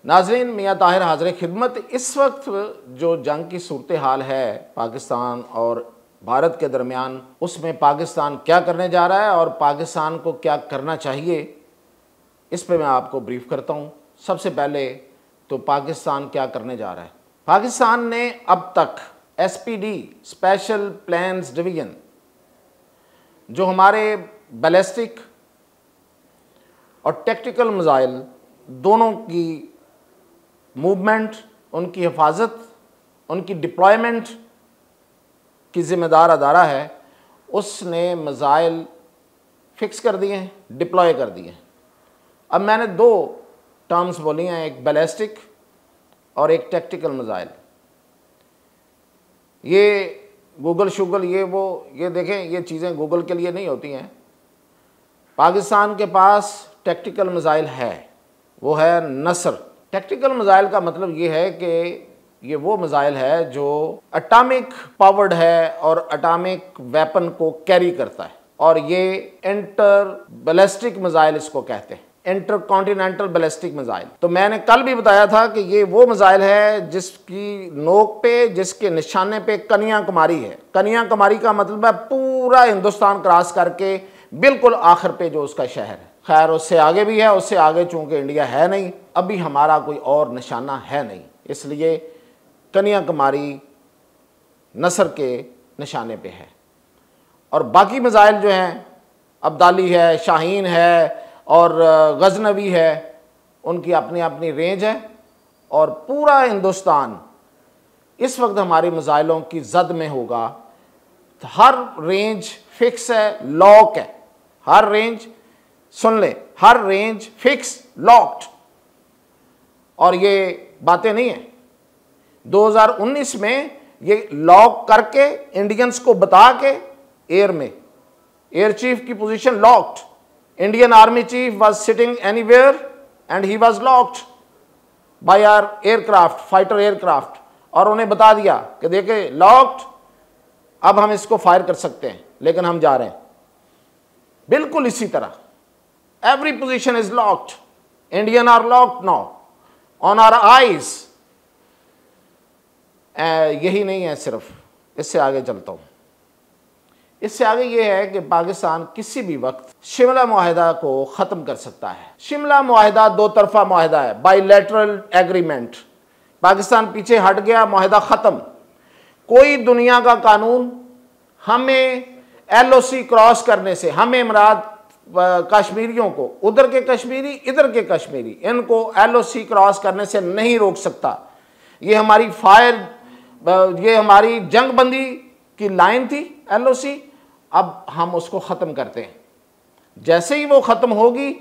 नाज़रीन, मियाँ ताहिर हाज़िर खिदमत। इस वक्त जो जंग की सूरत हाल है पाकिस्तान और भारत के दरमियान, उसमें पाकिस्तान क्या करने जा रहा है और पाकिस्तान को क्या करना चाहिए, इस पे मैं आपको ब्रीफ करता हूँ। सबसे पहले तो पाकिस्तान क्या करने जा रहा है। पाकिस्तान ने अब तक SPD स्पेशल प्लान्स डिवीज़न, जो हमारे बैलिस्टिक और टैक्टिकल मिसाइल दोनों की मूवमेंट, उनकी हिफाजत, उनकी डिप्लॉयमेंट की ज़िम्मेदार अदारा है, उसने मिसाइल फिक्स कर दिए हैं, डिप्लॉय कर दिए हैं। अब मैंने दो टर्म्स बोली हैं, एक बैलिस्टिक और एक टैक्टिकल मिसाइल। ये गूगल शुगल ये देखें, ये चीज़ें गूगल के लिए नहीं होती हैं। पाकिस्तान के पास टैक्टिकल मिसाइल है, वो है नसर। टैक्टिकल मिसाइल का मतलब ये है कि ये वो मिसाइल है जो एटॉमिक पावर्ड है और एटॉमिक वेपन को कैरी करता है, और ये इंटर बैलिस्टिक मिसाइल इसको कहते हैं, इंटर कॉन्टिनेंटल बैलिस्टिक मिसाइल। तो मैंने कल भी बताया था कि ये वो मिसाइल है जिसकी नोक पे, जिसके निशाने पे कन्याकुमारी है। कन्याकुमारी का मतलब है पूरा हिंदुस्तान क्रॉस करके बिल्कुल आखिर पे जो उसका शहर है। खैर, उससे आगे भी है, उससे आगे चूंकि इंडिया है नहीं, अभी हमारा कोई और निशाना है नहीं, इसलिए कन्याकुमारी नसर के निशाने पे है। और बाकी मिसाइल जो हैं, अब्दाली है, शाहीन है और गजनवी है, उनकी अपनी अपनी रेंज है। और पूरा हिंदुस्तान इस वक्त हमारी मिसाइलों की जद में होगा। हर रेंज फिक्स है, लॉक है। हर रेंज, सुन ले, हर रेंज फिक्स लॉक्ड। और ये बातें नहीं है, 2019 में ये लॉक करके इंडियंस को बता के एयर में, एयर चीफ की position locked, Indian army chief was sitting anywhere and he was locked by our aircraft, fighter aircraft, और उन्हें बता दिया कि देखे लॉक्ड, अब हम इसको फायर कर सकते हैं, लेकिन हम जा रहे हैं। बिल्कुल इसी तरह every position is locked, Indian are locked now on our eyes. यही नहीं है सिर्फ, इससे आगे चलता हूं। इससे आगे यह है कि पाकिस्तान किसी भी वक्त शिमला मुआहिदा को ख़त्म कर सकता है। शिमला मुआहिदा दो तरफा मुआहिदा है, बाइलैटरल एग्रीमेंट। पाकिस्तान पीछे हट गया, मुआहिदा ख़त्म। कोई दुनिया का कानून हमें LOC क्रॉस करने से, हमें इमरात कश्मीरियों को, उधर के कश्मीरी इधर के कश्मीरी, इनको LOC क्रॉस करने से नहीं रोक सकता। ये हमारी ये हमारी जंगबंदी की लाइन थी LOC, अब हम उसको ख़त्म करते हैं। जैसे ही वो ख़त्म होगी,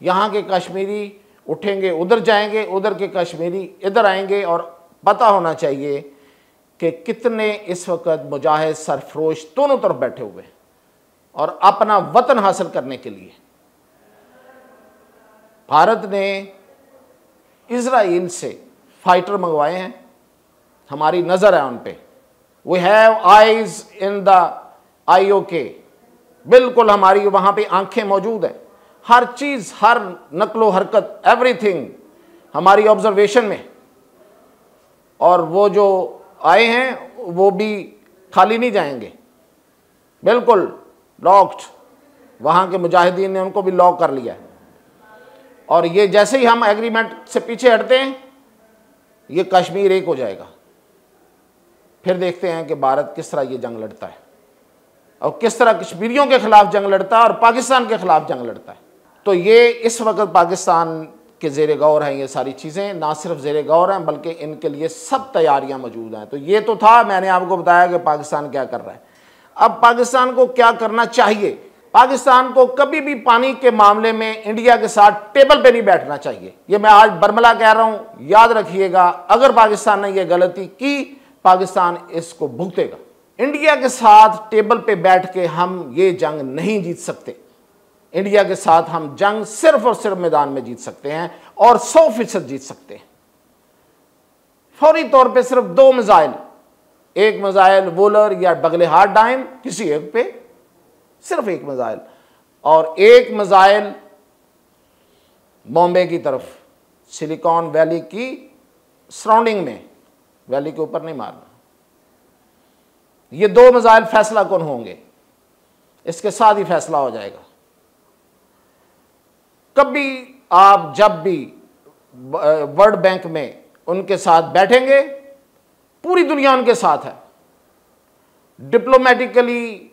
यहाँ के कश्मीरी उठेंगे उधर जाएंगे, उधर के कश्मीरी इधर आएंगे। और पता होना चाहिए कि कितने इस वक्त मुजाहिद सरफरोश दोनों तरफ बैठे हुए हैं और अपना वतन हासिल करने के लिए। भारत ने इजराइल से फाइटर मंगवाए हैं, हमारी नज़र है उन पे। We have eyes in the IOK, बिल्कुल हमारी वहाँ पे आंखें मौजूद हैं। हर चीज़, हर नकलो हरकत, एवरीथिंग हमारी ऑब्जर्वेशन में। और वो जो आए हैं वो भी खाली नहीं जाएंगे, बिल्कुल लॉक्ड। वहाँ के मुजाहिदीन ने उनको भी लॉक कर लिया है। और ये जैसे ही हम एग्रीमेंट से पीछे हटते हैं, ये कश्मीर एक हो जाएगा। फिर देखते हैं कि भारत किस तरह ये जंग लड़ता है और किस तरह कश्मीरियों के खिलाफ जंग लड़ता है और पाकिस्तान के खिलाफ जंग लड़ता है। तो ये इस वक्त पाकिस्तान के ज़ेरे गौर हैं। ये सारी चीज़ें ना सिर्फ ज़ेरे गौर हैं, बल्कि इनके लिए सब तैयारियां मौजूद हैं। तो ये तो था, मैंने आपको बताया कि पाकिस्तान क्या कर रहा है। अब पाकिस्तान को क्या करना चाहिए। पाकिस्तान को कभी भी पानी के मामले में इंडिया के साथ टेबल पे नहीं बैठना चाहिए। ये मैं आज बरमला कह रहा हूं, याद रखिएगा। अगर पाकिस्तान ने यह गलती की, पाकिस्तान इसको भुगतेगा। इंडिया के साथ टेबल पे बैठ के हम ये जंग नहीं जीत सकते। इंडिया के साथ हम जंग सिर्फ और सिर्फ मैदान में जीत सकते हैं और 100% जीत सकते हैं। फौरी तौर पे सिर्फ दो मिसाइल, एक मिसाइल वोलर या बगलेहार डाइम, किसी एक पे सिर्फ एक मिसाइल, और एक मिसाइल बॉम्बे की तरफ सिलिकॉन वैली की सराउंडिंग में, वैली के ऊपर नहीं मारना। ये 2 मिसाइल फैसला कौन होंगे, इसके साथ ही फैसला हो जाएगा। कभी आप जब भी वर्ल्ड बैंक में उनके साथ बैठेंगे, पूरी दुनिया उनके साथ है, डिप्लोमेटिकली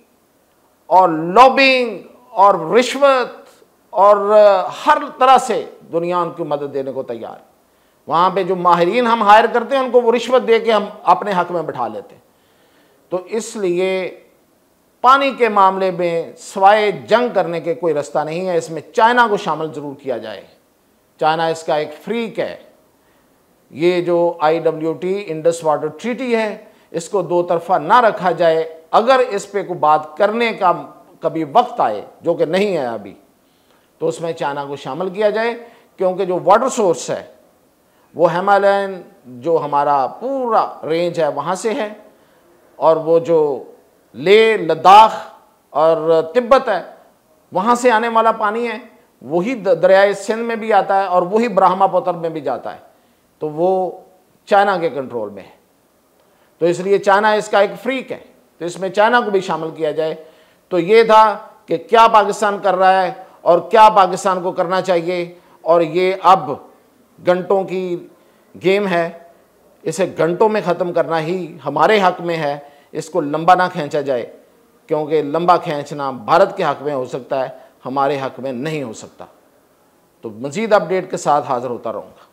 और लॉबिंग और रिश्वत और हर तरह से दुनिया उनकी मदद देने को तैयार है। वहाँ पे जो माहिरीन हम हायर करते हैं उनको वो रिश्वत दे के हम अपने हक में बैठा लेते हैं। तो इसलिए पानी के मामले में सिवाय जंग करने के कोई रास्ता नहीं है। इसमें चाइना को शामिल ज़रूर किया जाए। चाइना इसका एक फ्रीक है। ये जो IWT इंडस वाटर ट्रीटी है, इसको दो तरफा ना रखा जाए। अगर इस पे कोई बात करने का कभी वक्त आए, जो कि नहीं है अभी, तो उसमें चाइना को शामिल किया जाए, क्योंकि जो वाटर सोर्स है वो हिमालयन जो हमारा पूरा रेंज है वहाँ से है, और वो जो लेह लद्दाख और तिब्बत है वहाँ से आने वाला पानी है, वही दरियाए सिंध में भी आता है और वही ब्रह्मपुत्र में भी जाता है, तो वो चाइना के कंट्रोल में है। तो इसलिए चाइना इसका एक फ्रीक है, तो इसमें चाइना को भी शामिल किया जाए। तो ये था कि क्या पाकिस्तान कर रहा है और क्या पाकिस्तान को करना चाहिए, और ये अब घंटों की गेम है, इसे घंटों में ख़त्म करना ही हमारे हक में है। इसको लंबा ना खींचा जाए, क्योंकि लंबा खींचना भारत के हक में हो सकता है, हमारे हक में नहीं हो सकता। तो मज़ीद अपडेट के साथ हाज़िर होता रहूँगा।